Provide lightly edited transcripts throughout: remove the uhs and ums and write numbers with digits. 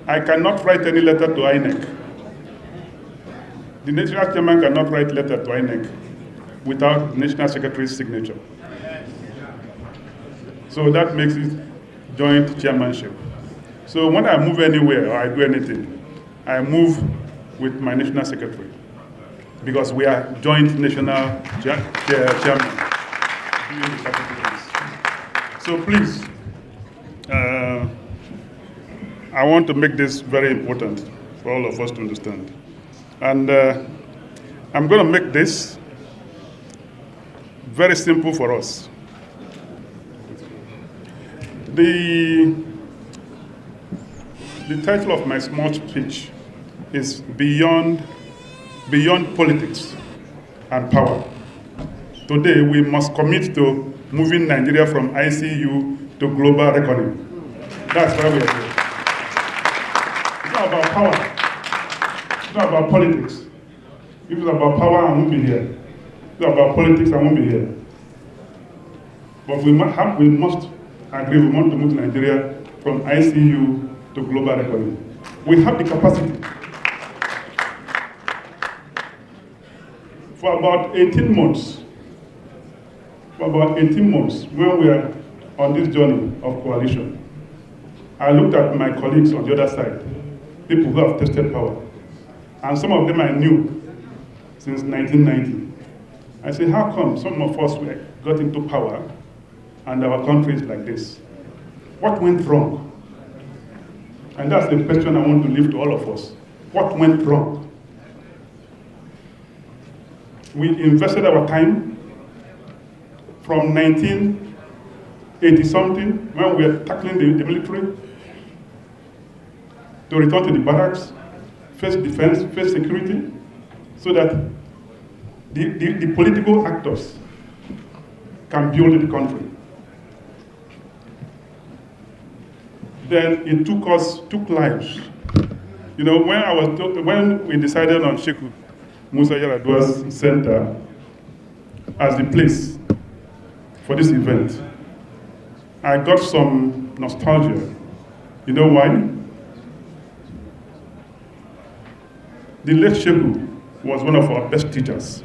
I cannot write any letter to INEC. The national chairman cannot write letter to INEC without the national secretary's signature. So that makes it joint chairmanship. So when I move anywhere or I do anything, I move with my national secretary because we are joint national chairman. So please, I want to make this very important for all of us to understand. And I'm going to make this very simple for us. The title of my small speech is Beyond Politics and Power. Today, we must commit to moving Nigeria from ICU to global reckoning. That's why we are here. It's not about power. It's not about politics. If it's about power, I won't be here. If it's about politics, I won't be here. But we must agree we want to move Nigeria from ICU to global reckoning. We have the capacity. For about 18 months, when we are on this journey of coalition, I looked at my colleagues on the other side, people who have tested power. And some of them I knew since 1990. I said, how come some of us got into power and our country is like this? What went wrong? And that's the question I want to leave to all of us. What went wrong? We invested our time from 1980-something, when we were tackling the military, to return to the barracks, face defense, face security, so that the political actors can build the country. Then it took lives. You know, when we decided on Sheikh Musa Yar'Adua's Center as the place for this event, I got some nostalgia. You know why? The late Sheikh was one of our best teachers.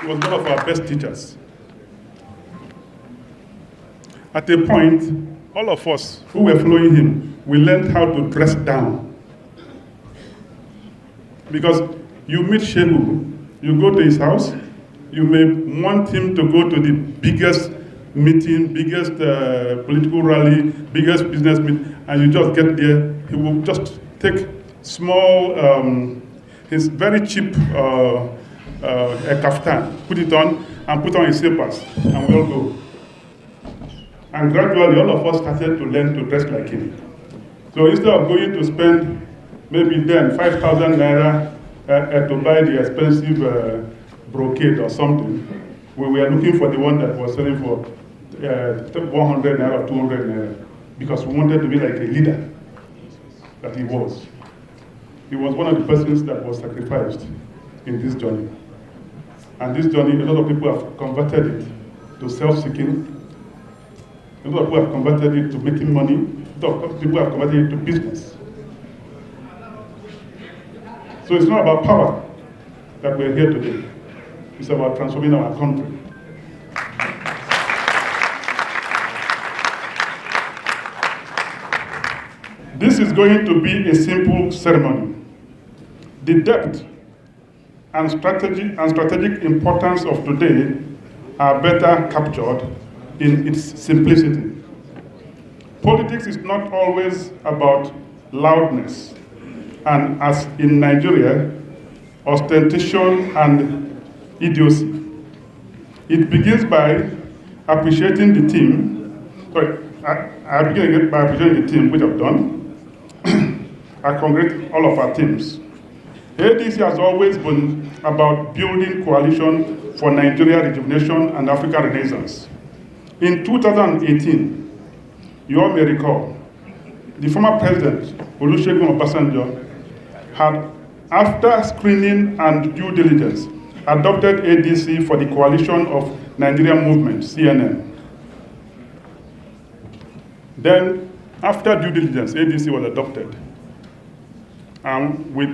He was one of our best teachers. At a point, all of us who were following him, we learned how to dress down. Because you meet Sheikh, you go to his house, you may want him to go to the biggest meeting, biggest political rally, biggest business meeting, and you just get there, he will just take small, his very cheap a kaftan, put it on, and put on his slippers, and we'll go. And gradually, all of us started to learn to dress like him. So instead of going to spend maybe then 5,000 naira to buy the expensive brocade or something, we were looking for the one that was selling for 100 naira or 200 naira, because we wanted to be like a leader that he was. He was one of the persons that was sacrificed in this journey. And this journey, a lot of people have converted it to self-seeking. A lot of people have converted it to making money. A lot of people have converted it to business. So it's not about power that we're here today. It's about transforming our country. This is going to be a simple ceremony. The depth and strategic importance of today are better captured in its simplicity. Politics is not always about loudness, and as in Nigeria, ostentation and idiocy. It begins by appreciating the team. I begin by appreciating the team, which I've done. I congratulate all of our teams. ADC has always been about building coalition for Nigeria rejuvenation and African renaissance. In 2018, you all may recall, the former president, Olusegun Obasanjo, had, after screening and due diligence, adopted ADC for the Coalition of Nigerian Movement, CNN. Then, after due diligence, ADC was adopted. And we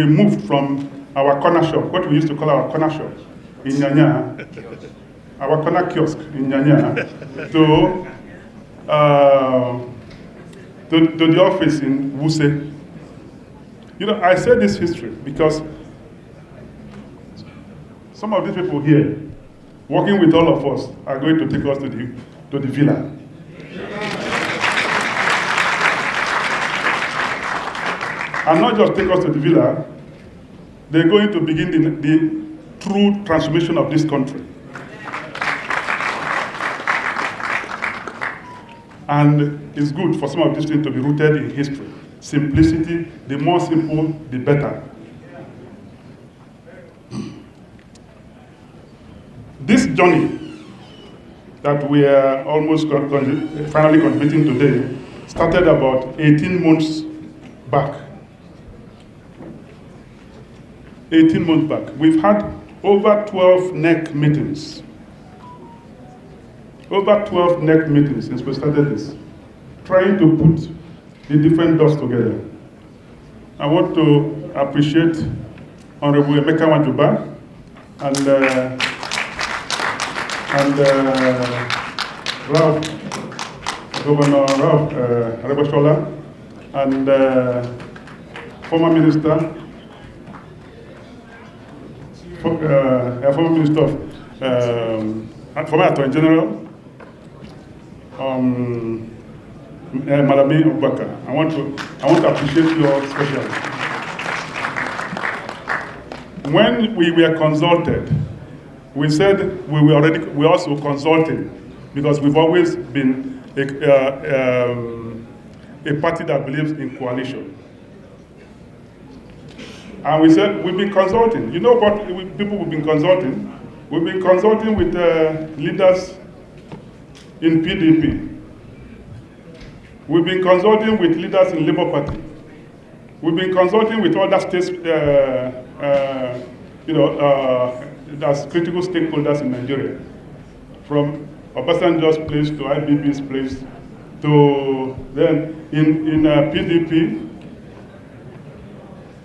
moved from our corner shop, what we used to call our corner shop in Nyanya, our corner kiosk in Nyanya, to the office in Wuse. You know, I say this history because some of these people here, working with all of us, are going to take us to the villa. And not just take us to the villa, they're going to begin the true transformation of this country. And it's good for some of these things to be rooted in history. Simplicity, the more simple, the better. This journey that we are almost finally completing today started about 18 months back. 18 months back. We've had over 12 NEC meetings. Over 12 NEC meetings since we started this, trying to put the different dots together. I want to appreciate Honorable Emeka Wanjuba and Governor Rauf Aregbesola and former Minister of former Attorney General, Malami Abubakar. I want to appreciate you all especially. When we were consulted, we said we also consulted because we've always been a party that believes in coalition. And we said we've been consulting. You know what people we've been consulting? We've been consulting with leaders in PDP. We've been consulting with leaders in Labour Party. We've been consulting with other states, as critical stakeholders in Nigeria, from Obasanjo's place to IBB's place to then in PDP,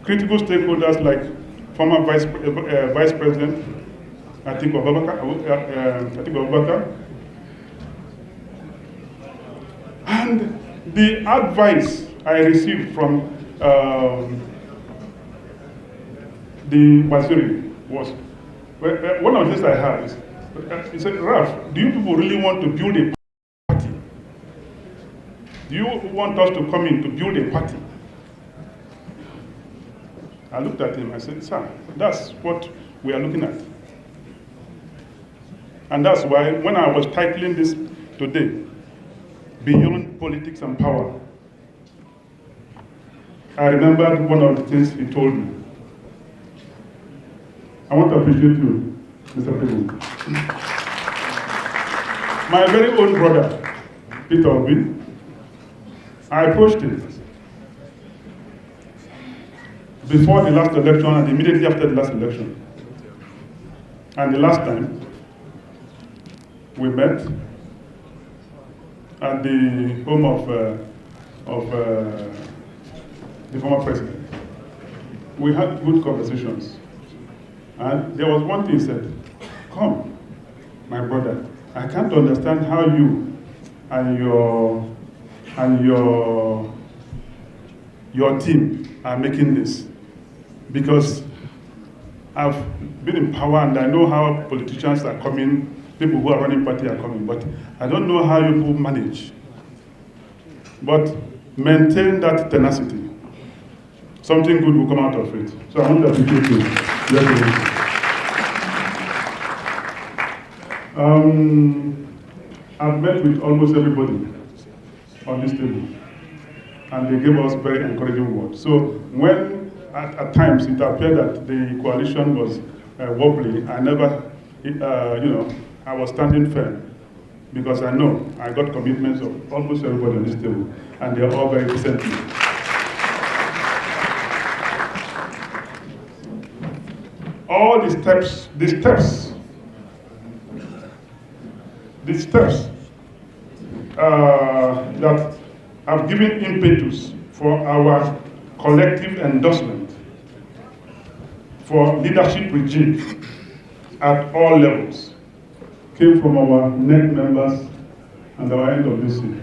critical stakeholders like former Vice President Atiku Abubakar, and the advice I received from the Waziri was, one of the things I had is, he said, Rauf, do you people really want to build a party? Do you want us to come in to build a party? I looked at him, I said, sir, that's what we are looking at. And that's why when I was titling this today, Beyond Politics and Power, I remembered one of the things he told me. I want to appreciate you, Mr. President. My very own brother, Peter Obi, I approached him before the last election and immediately after the last election. And the last time we met at the home of the former president. We had good conversations. And there was one thing he said, come, my brother, I can't understand how you and your team are making this. Because I've been in power and I know how politicians are coming, people who are running party are coming, but I don't know how you people manage. But maintain that tenacity. Something good will come out of it. So I want to appreciate you. I've met with almost everybody on this table, and they gave us very encouraging words. So when at times it appeared that the coalition was wobbly, I never, I was standing firm because I know I got commitments of almost everybody on this table, and they are all very decent. All the steps that have given impetus for our collective endorsement for leadership regime at all levels came from our NEC members and our NWC.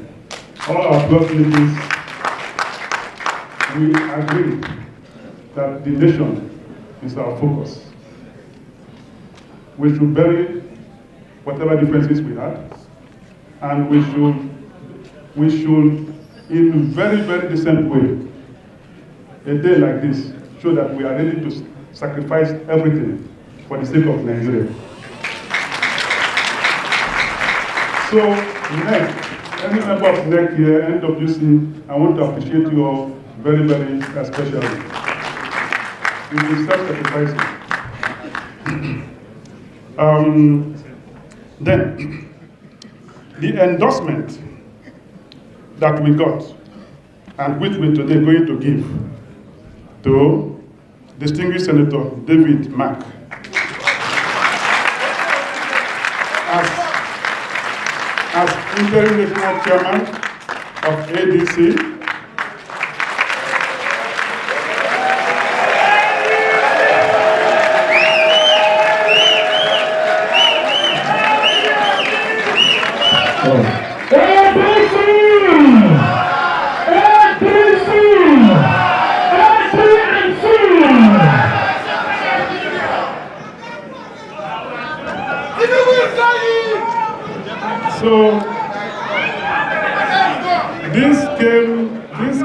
All our plus meetings, we agree that the nation is our focus. We should bury whatever differences we had, and we should, in a very, very decent way, a day like this, show that we are ready to sacrifice everything for the sake of Nigeria. So, next, any member of NEC here, NWC, I want to appreciate you all very, very especially. It is self-sacrificing. Then, the endorsement that we got, and which we're today going to give to distinguished Senator David Mack as interim national chairman of ADC. So this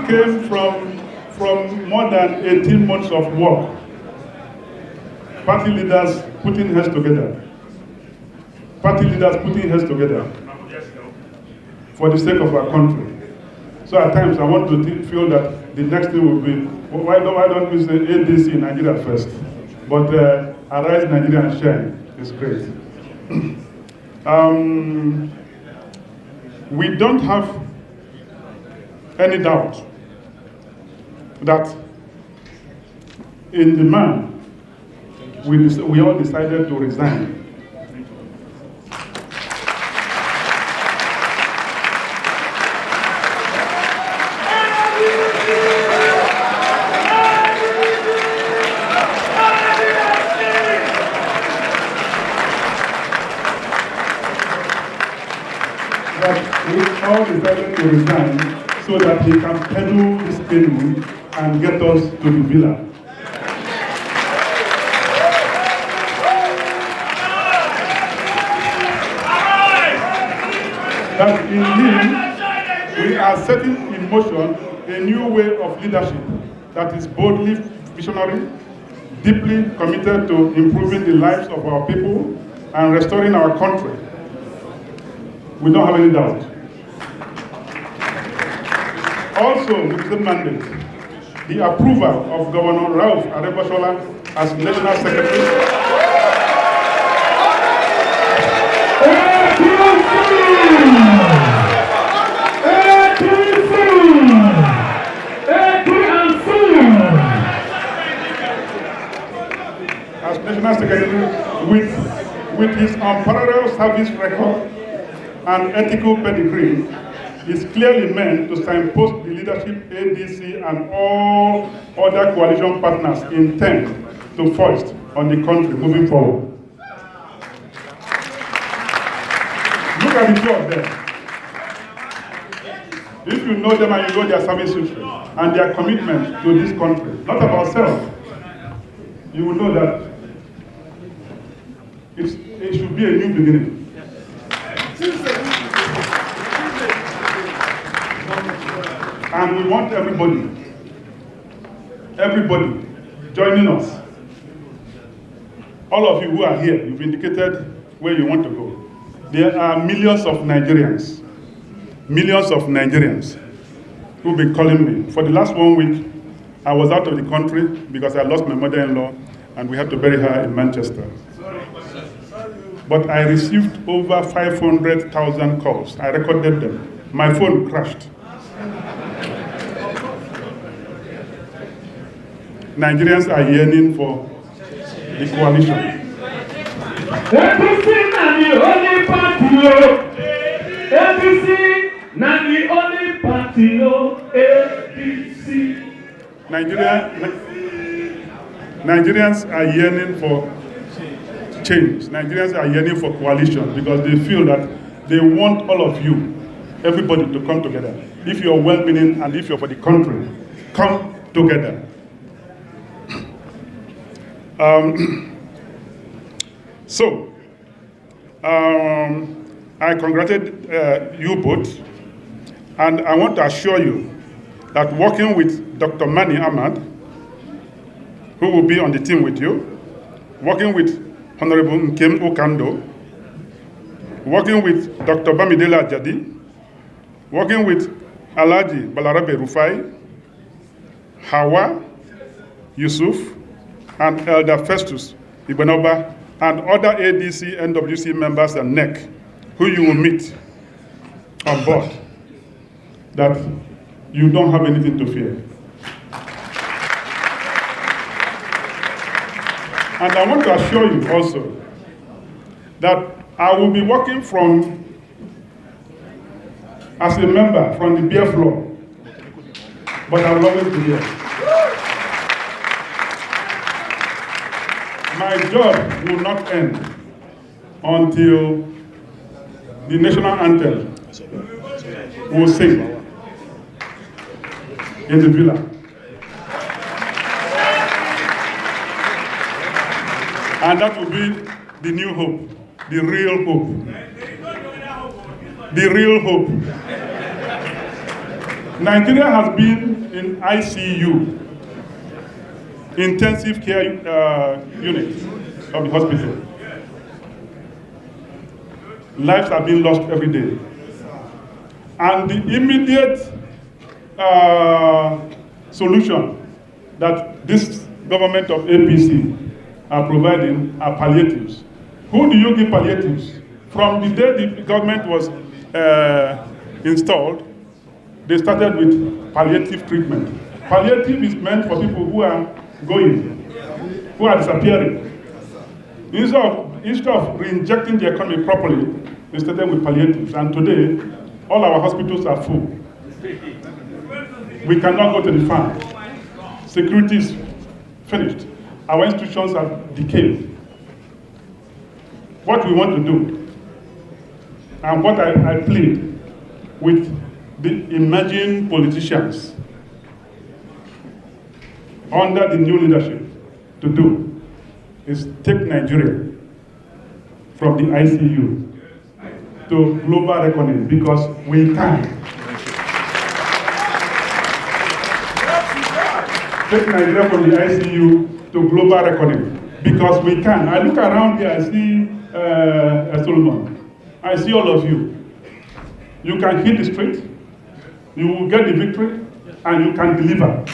came from more than 18 months of work. Party leaders putting heads together. For the sake of our country. So at times I want to feel that the next thing will be, why don't we say ADC in Nigeria first? But Arise Nigeria and Shine is great. We don't have any doubt that in the man, we all decided to resign. We all decided to resign so that he can pedal this canoe and get us to the villa. That in him, we are setting in motion a new way of leadership that is boldly visionary, deeply committed to improving the lives of our people and restoring our country. We don't have any doubt. Also, with the mandate, the approval of Governor Rauf Aregbesola as National Secretary. As National Secretary, with his unparalleled service record and ethical pedigree, is clearly meant to signpost the leadership ADC and all other coalition partners intend to foist on the country moving forward. Look at the two of them. If you know them and you know their service history and their commitment to this country, not about self, you will know that it should be a new beginning. And we want everybody joining us. All of you who are here, you've indicated where you want to go. There are millions of Nigerians who've been calling me. For the last 1 week, I was out of the country because I lost my mother-in-law and we had to bury her in Manchester. But I received over 500,000 calls. I recorded them. My phone crashed. Nigerians are yearning for the coalition. APC and the only party. APC Nigerians are yearning for change. Nigerians are yearning for coalition because they feel that they want all of you, everybody, to come together. If you're well-meaning and if you're for the country, come together. I congratulate you both, and I want to assure you that working with Dr. Mani Ahmad, who will be on the team with you, working with Honorable Nkem Okando, working with Dr. Bamidele Ajadi, working with Alhaji Balarabe Rufai, Hawa Yusuf, and Elder Festus Ibanoba, and other ADC, NWC members and NEC, who you will meet on board, that you don't have anything to fear. And I want to assure you also that I will be working as a member from the bare floor, but I will always be here. My job will not end until the national anthem will sing in the villa. And that will be the new hope, the real hope. The real hope. Nigeria has been in ICU, intensive care unit of the hospital. Lives are being lost every day. And the immediate solution that this government of APC are providing are palliatives. Who do you give palliatives? From the day the government was installed, they started with palliative treatment. Palliative is meant for people who are going, who are disappearing. Instead of re-injecting the economy properly, they started with palliatives. And today, all our hospitals are full. We cannot go to the farm. Security is finished. Our institutions are decayed. What we want to do, and what I plead with the emerging politicians under the new leadership to do, is take Nigeria from the ICU to global reckoning, because we can. Take Nigeria from the ICU to global reckoning, because we can. I look around here, I see Solomon. I see all of you. You can hit the street, you will get the victory, and you can deliver.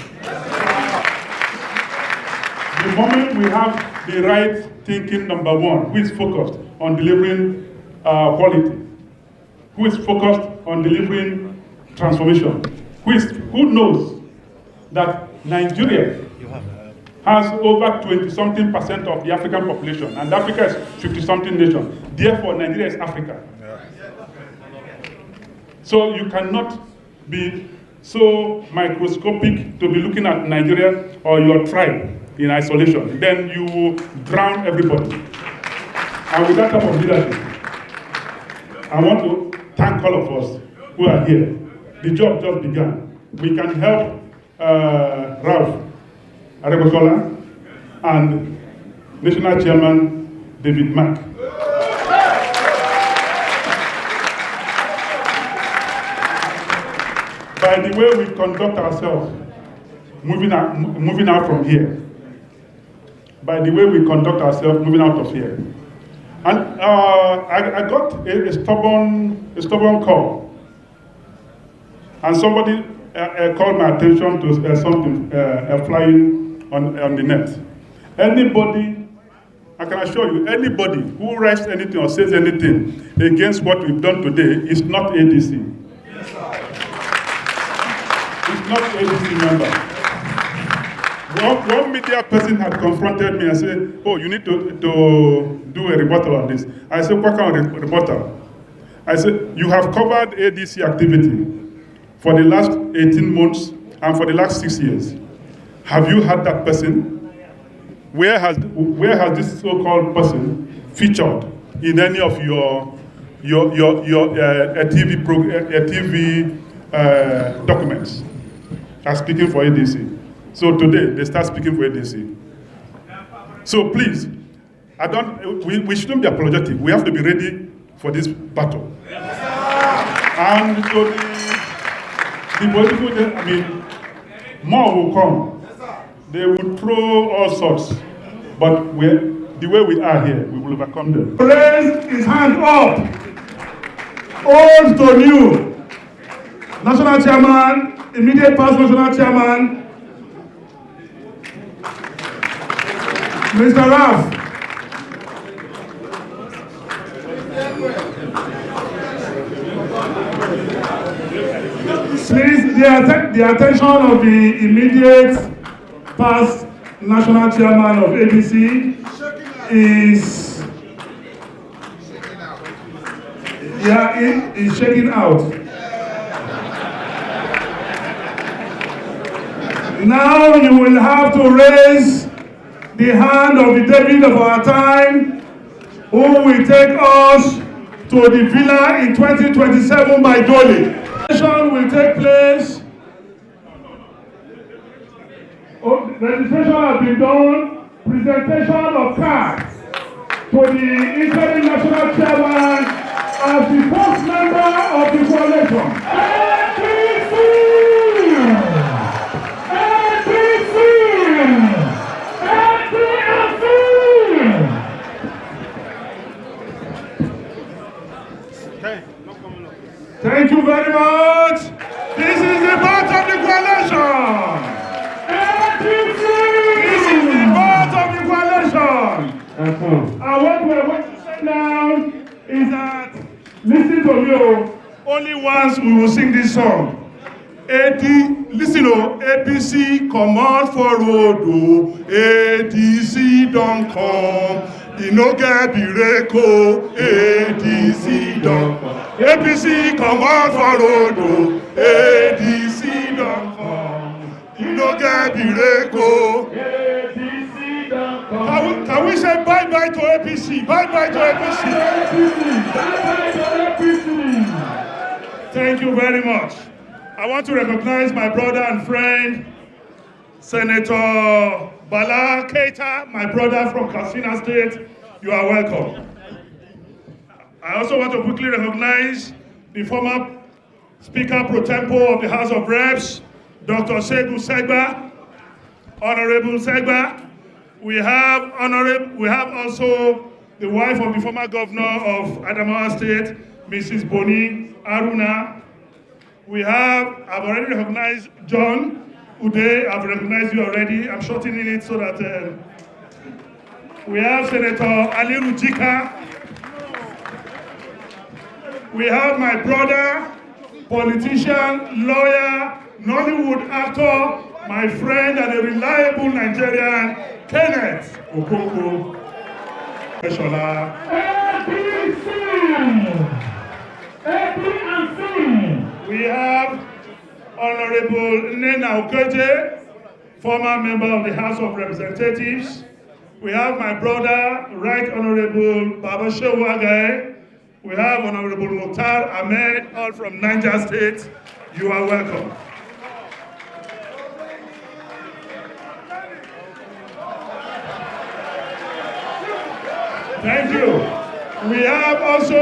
The moment we have the right thinking, number one, who is focused on delivering quality, who is focused on delivering transformation, who knows that Nigeria has over 20-something% of the African population, and Africa is 50-something nation. Therefore, Nigeria is Africa. So you cannot be so microscopic to be looking at Nigeria or your tribe in isolation. Then you will drown everybody. And with that type of leadership, I want to thank all of us who are here. The job just began. We can help Rauf Aregbesola and National Chairman David Mack. By the way we conduct ourselves, moving out from here. By the way we conduct ourselves, moving out of here. And I got a stubborn call. And somebody called my attention to something flying on the net. Anybody, I can assure you, anybody who writes anything or says anything against what we've done today is not ADC. Yes, it's not ADC member. One media person had confronted me and said, oh, you need to do a rebuttal on this. I said, what kind of rebuttal? I said, you have covered ADC activity for the last 18 months and for the last 6 years? Have you had that person? Where has this so-called person featured in any of your TV documents as speaking for ADC? So today they start speaking for ADC. So please, we shouldn't be apologetic. We have to be ready for this battle. And so the political, more will come. They will throw all sorts, but the way we are here, we will overcome them. Raise his hand up. Old to new. National chairman, immediate past national chairman, Mr. Rauf. Please, the attention of the immediate past national chairman of ABC is shaking out. Now you will have to raise the hand of the David of our time, who will take us to the villa in 2027 by Dolly. Registration will take place. Registration has been done. Presentation of cards to the interim national chairman as the first member of the coalition. Thank you very much. This is the part of the coalition. This is the part of the coalition. And what we're going to say now is that, listen to me, only once we will sing this song. APC come out for road, ADC don't come. You no get Bireko, ADC don't come. APC come out for road, ADC don't come. You no get Bireko, ADC don't come. Can we say bye-bye to APC? Bye-bye to APC. Bye-bye to APC. Thank you very much. I want to recognize my brother and friend, Senator Bala Keita, my brother from Katsina State. You are welcome. I also want to quickly recognize the former Speaker Pro Tempore of the House of Reps, Dr. Segun Segba, Honorable Segba. We have also the wife of the former governor of Adamawa State, Mrs. Boni Aruna. I've already recognized John Ude. I've recognized you already. I'm shortening it so that we have Senator Ali Rujika. We have my brother, politician, lawyer, Nollywood actor, my friend and a reliable Nigerian, Kenneth Okoko. We have Honorable Nena Okeje, former member of the House of Representatives. We have my brother, Right Honorable Baba Shehu Agaye. We have Honorable Mukhtar Ahmed, all from Niger State. You are welcome. Thank you. We have also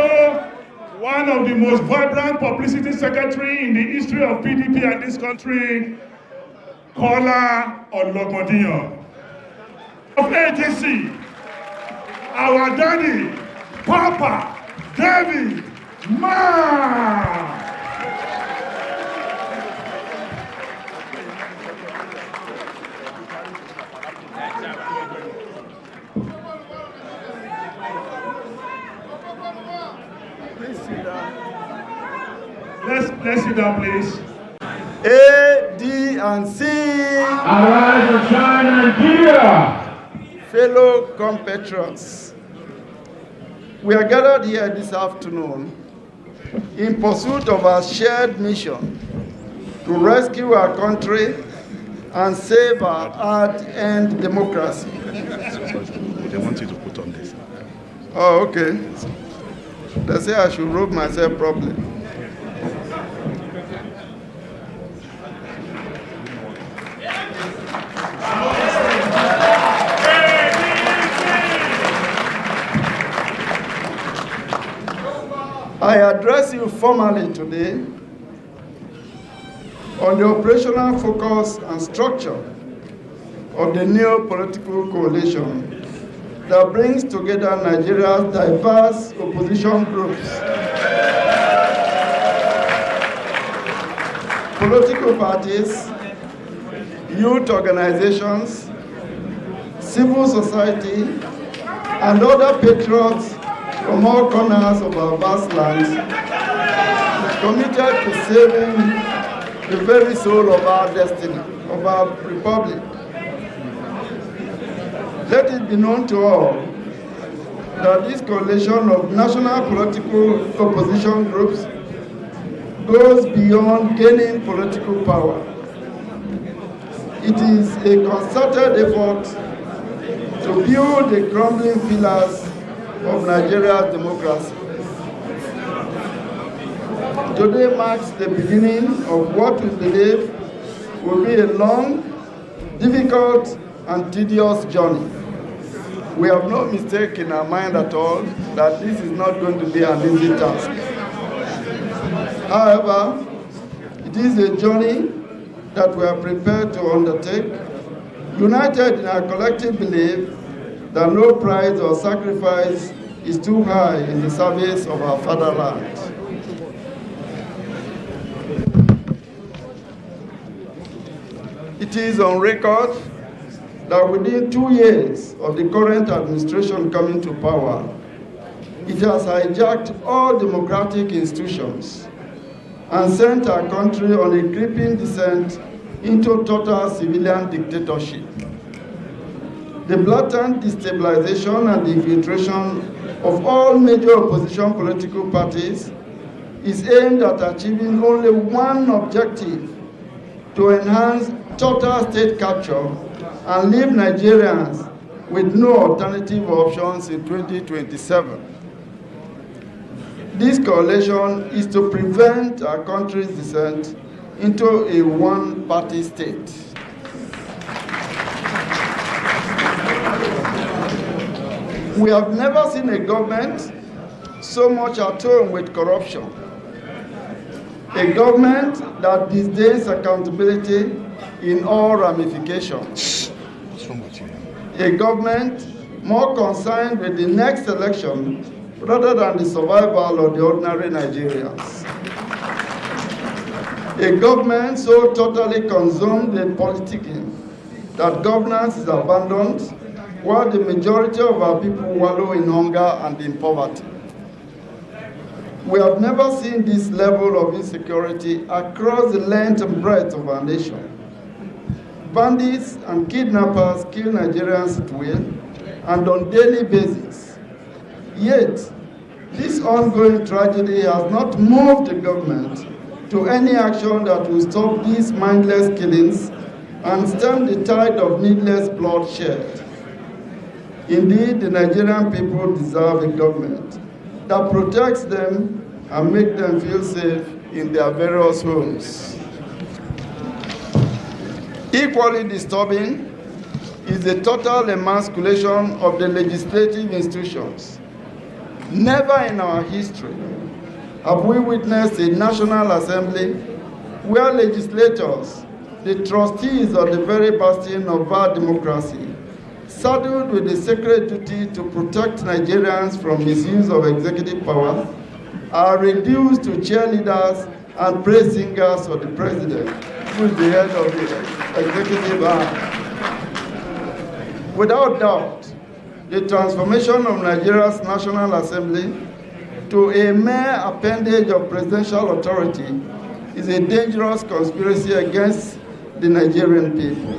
one of the most vibrant publicity secretary in the history of PDP and this country, Kola Olokmodiyan. Of ATC, our daddy, Papa, David, Ma. Please sit down. Let's sit down, please. A, D, and C. Arise and shine, Nigeria. Fellow compatriots, we are gathered here this afternoon in pursuit of our shared mission to rescue our country and save our hard-earned democracy. They want you to put on this. Oh, okay. They say I should robe myself properly. I address you formally today on the operational focus and structure of the new political coalition that brings together Nigeria's diverse opposition groups, political parties, youth organizations, civil society, and other patriots from all corners of our vast lands, committed to saving the very soul of our destiny, of our republic. Let it be known to all that this coalition of national political opposition groups goes beyond gaining political power. It is a concerted effort to build the crumbling pillars of Nigeria's democracy. Today marks the beginning of what we believe will be a long, difficult, and tedious journey. We have no mistake in our mind at all that this is not going to be an easy task. However, it is a journey that we are prepared to undertake, united in our collective belief that no price or sacrifice is too high in the service of our fatherland. It is on record that within 2 years of the current administration coming to power, it has hijacked all democratic institutions and sent our country on a creeping descent into total civilian dictatorship. The blatant destabilization and infiltration of all major opposition political parties is aimed at achieving only one objective: to enhance total state capture and leave Nigerians with no alternative options in 2027. This coalition is to prevent our country's descent into a one-party state. We have never seen a government so much at home with corruption. A government that disdains accountability in all ramifications. A government more concerned with the next election rather than the survival of the ordinary Nigerians. A government so totally consumed with politicking that governance is abandoned, while the majority of our people wallow in hunger and in poverty. We have never seen this level of insecurity across the length and breadth of our nation. Bandits and kidnappers kill Nigerians at will and on a daily basis. Yet, this ongoing tragedy has not moved the government to any action that will stop these mindless killings and stem the tide of needless bloodshed. Indeed, the Nigerian people deserve a government that protects them and makes them feel safe in their various homes. Equally disturbing is the total emasculation of the legislative institutions. Never in our history have we witnessed a National Assembly where legislators, the trustees of the very bastion of our democracy, saddled with the sacred duty to protect Nigerians from misuse of executive power, are reduced to cheerleaders and praise singers of the president, who is the head of the executive arm. Without doubt, the transformation of Nigeria's National Assembly to a mere appendage of presidential authority is a dangerous conspiracy against the Nigerian people.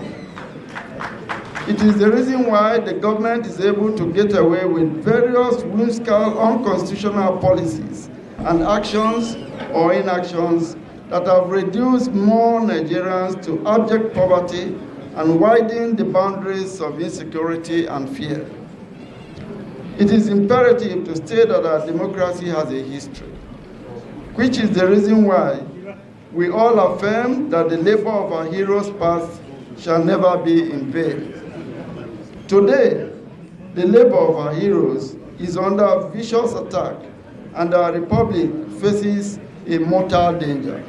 It is the reason why the government is able to get away with various whimsical, unconstitutional policies and actions or inactions that have reduced more Nigerians to abject poverty and widened the boundaries of insecurity and fear. It is imperative to state that our democracy has a history, which is the reason why we all affirm that the labor of our heroes past shall never be in vain. Today, the labor of our heroes is under vicious attack, and our republic faces a mortal danger.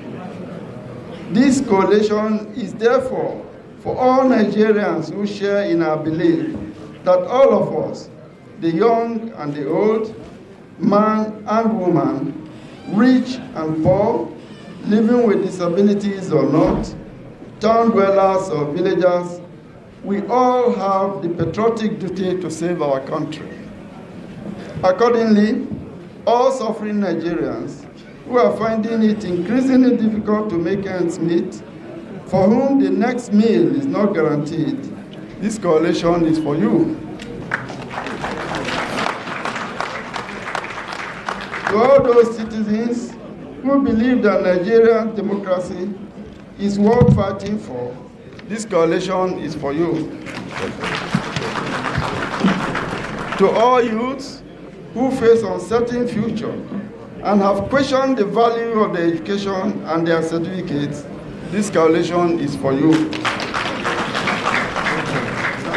This coalition is therefore for all Nigerians who share in our belief that all of us, the young and the old, man and woman, rich and poor, living with disabilities or not, town dwellers or villagers, we all have the patriotic duty to save our country. Accordingly, all suffering Nigerians who are finding it increasingly difficult to make ends meet, for whom the next meal is not guaranteed, this coalition is for you. To all those citizens who believe that Nigerian democracy is worth fighting for, this coalition is for you. To all youths who face uncertain future and have questioned the value of their education and their certificates, this coalition is for you.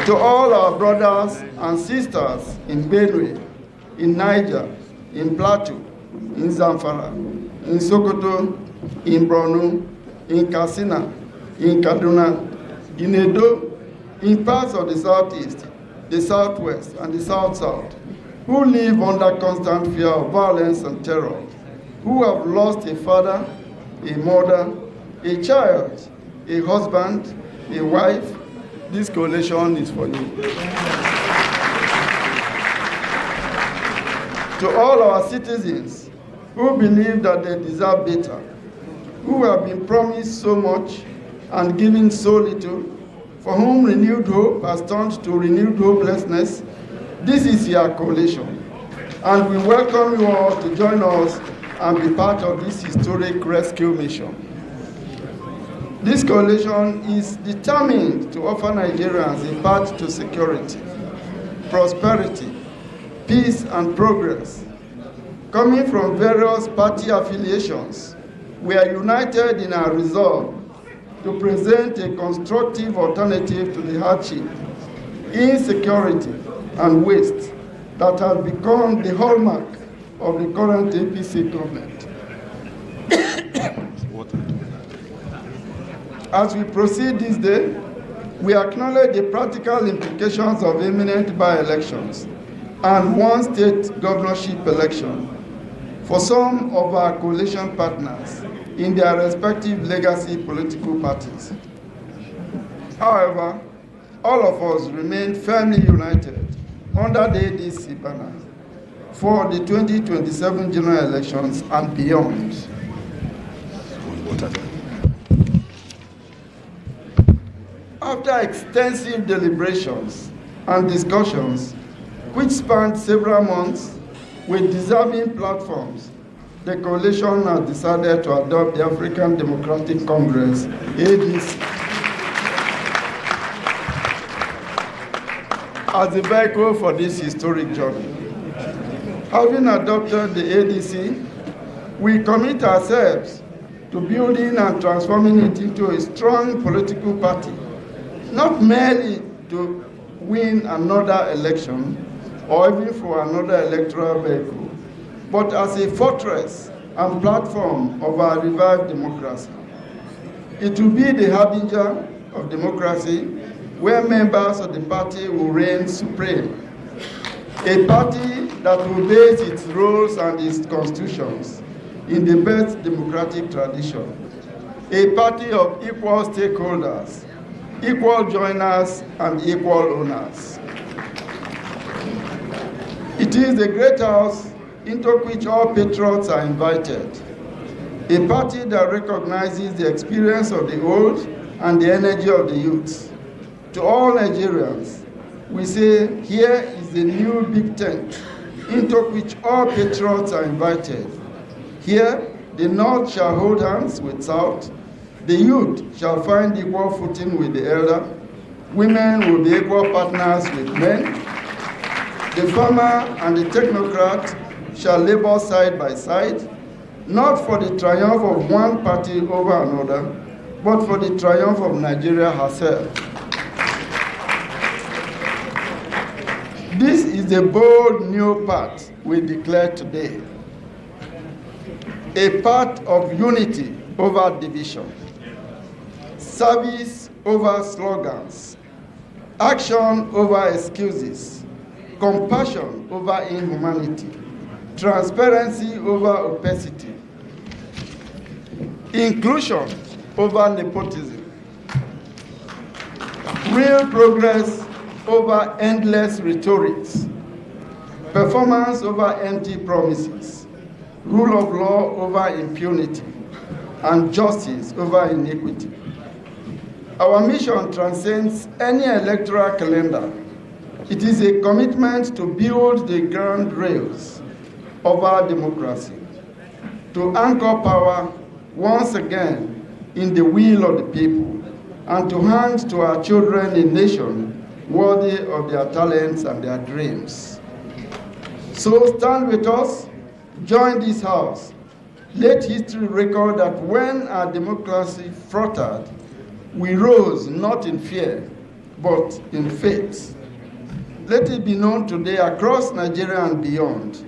To all our brothers and sisters in Benue, in Niger, in Plateau, in Zamfara, in Sokoto, in Borno, in Katsina, in Kaduna, in Edo, in parts of the southeast, the southwest, and the south-south, who live under constant fear of violence and terror, who have lost a father, a mother, a child, a husband, a wife, this coalition is for you. To all our citizens who believe that they deserve better, who have been promised so much and given so little, for whom renewed hope has turned to renewed hopelessness, this is your coalition. And we welcome you all to join us and be part of this historic rescue mission. This coalition is determined to offer Nigerians a path to security, prosperity, peace, and progress. Coming from various party affiliations, we are united in our resolve to present a constructive alternative to the hardship, insecurity, and waste that has become the hallmark of the current APC government. As we proceed this day, we acknowledge the practical implications of imminent by-elections and one state governorship election for some of our coalition partners in their respective legacy political parties. However, all of us remain firmly united under the ADC banner for the 2027 general elections and beyond. After extensive deliberations and discussions, which spanned several months with deserving platforms, the coalition has decided to adopt the African Democratic Congress, ADC, as the vehicle for this historic journey. Having adopted the ADC, we commit ourselves to building and transforming it into a strong political party, not merely to win another election or even for another electoral vehicle, but as a fortress and platform of our revived democracy. It will be the harbinger of democracy where members of the party will reign supreme. A party that will base its rules and its constitutions in the best democratic tradition. A party of equal stakeholders, equal joiners, and equal owners. It is the great house into which all patriots are invited. A party that recognizes the experience of the old and the energy of the youth. To all Nigerians, we say, here is the new big tent into which all patriots are invited. Here, The North shall hold hands with South. The youth shall find equal footing with the elder. Women will be equal partners with men. The farmer and the technocrat shall labor side by side, not for the triumph of one party over another, but for the triumph of Nigeria herself. This is the bold new path we declare today, a path of unity over division, service over slogans, action over excuses, compassion over inhumanity, transparency over opacity, inclusion over nepotism, real progress over endless rhetorics, performance over empty promises, rule of law over impunity, and justice over iniquity. Our mission transcends any electoral calendar. It is a commitment to build the ground rails of our democracy, to anchor power once again in the will of the people, and to hand to our children a nation worthy of their talents and their dreams. So stand with us, join this house. Let history record that when our democracy faltered, we rose not in fear, but in faith. Let it be known today across Nigeria and beyond,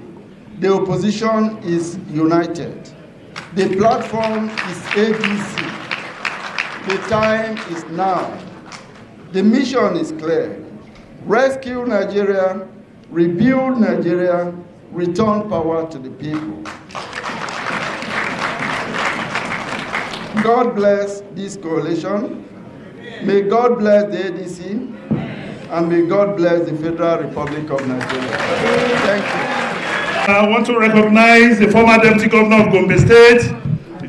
the opposition is united. The platform is ABC. The time is now. The mission is clear. Rescue Nigeria, rebuild Nigeria, return power to the people. God bless this coalition. May God bless the ADC, and may God bless the Federal Republic of Nigeria. Thank you. I want to recognize the former Deputy Governor of Gombe State,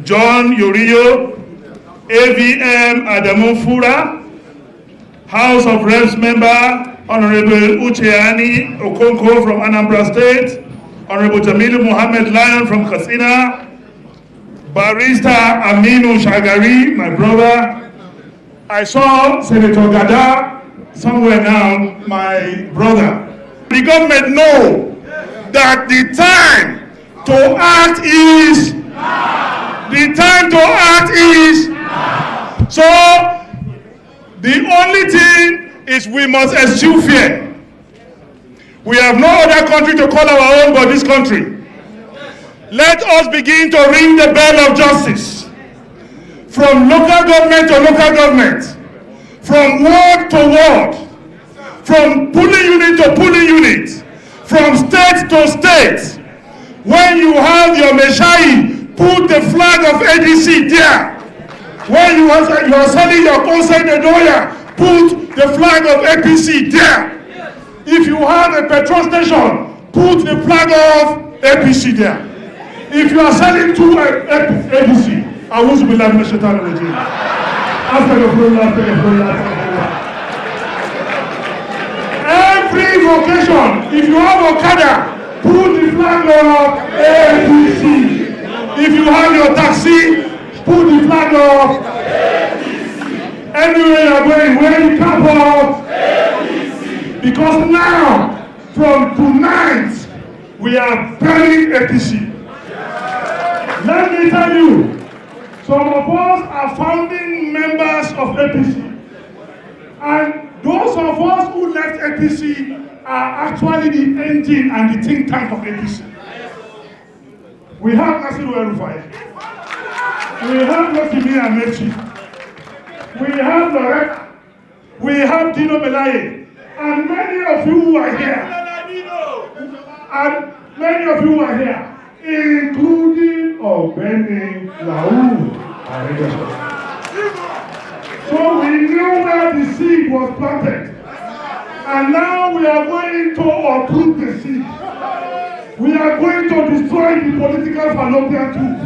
John Yorio, AVM Adamu Fura, House of Reps member, Honorable Ucheani Okonkwo from Anambra State, Honorable Jamilu Mohammed Lion from Katsina, Barrister Aminu Shagari, my brother. I saw Senator Gada somewhere now, my brother. The government know that the time to act is now. The time to act is now. So the only thing is we must eschew fear. We have no other country to call our own but this country. Let us begin to ring the bell of justice. From local government to local government, from ward to ward, from polling unit to polling unit, from state to state. When you have your Meshai, put the flag of ADC there. When you are selling your Conseil de Doya, put the flag of APC there. If you have a petrol station, put the flag of APC there. If you are selling to APC, I want to be like the Shaitan regime. Every vocation, if you have Okada, put the flag of APC. If you have your taxi, put the flag of APC. Anywhere you are going, wear the cap of APC. Because now, from tonight, we are burning APC. Let me tell you, some of us are founding members of APC. And those of us who left APC are actually the engine and the think tank of APC. We have Nasiru El-Rufai. We have Rotimi Amechi. We have Loretta. We have Dino Melaye. And many of you who are here. Including Ogbeni Rauf Aregbesola. So we knew where the seed was planted. And now we are going to uproot the seed. We are going to destroy the political fallopian tube.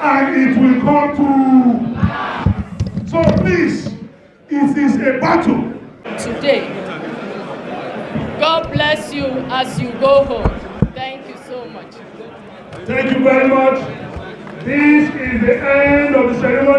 And it will come to... So please, it is a battle. Today, God bless you as you go home. Thank you so much. Thank you very much. This is the end of the ceremony.